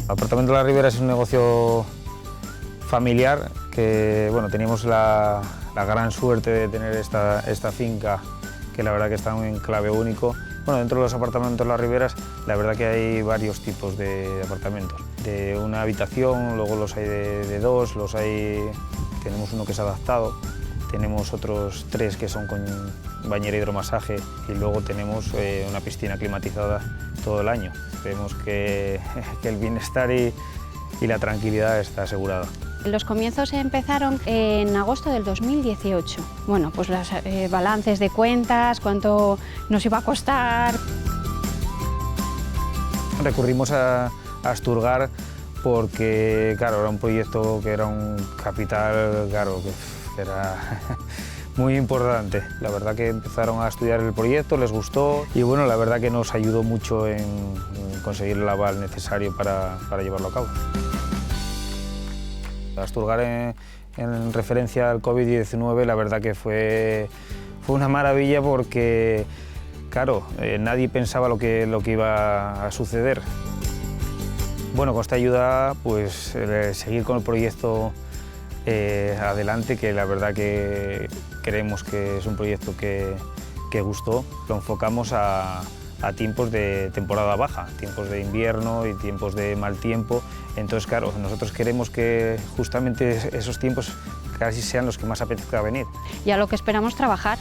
Apartamento de la Ribera es un negocio familiar que, bueno, teníamos la gran suerte de tener esta finca, que la verdad que está en un enclave único. Bueno, dentro de los apartamentos de las Riberas, la verdad que hay varios tipos de apartamentos. De una habitación, luego los hay de dos, tenemos uno que es adaptado, tenemos otros 3 que son con bañera hidromasaje y luego tenemos una piscina climatizada todo el año. Vemos que el bienestar y la tranquilidad está asegurada. Los comienzos empezaron en agosto del 2018. Bueno, pues los balances de cuentas, cuánto nos iba a costar. Recurrimos a Asturgar porque, claro, era un proyecto que era un capital, claro, que era muy importante. La verdad que empezaron a estudiar el proyecto, les gustó y, bueno, la verdad que nos ayudó mucho en conseguir el aval necesario para llevarlo a cabo. Asturgar en referencia al COVID-19, la verdad que fue una maravilla porque, claro, nadie pensaba lo que iba a suceder. Bueno, con esta ayuda, pues seguir con el proyecto adelante, que la verdad que creemos que es un proyecto que gustó. Lo enfocamos a tiempos de temporada baja, tiempos de invierno y tiempos de mal tiempo. Entonces, claro, nosotros queremos que justamente esos tiempos casi sean los que más apetezca venir. Y a lo que esperamos trabajar.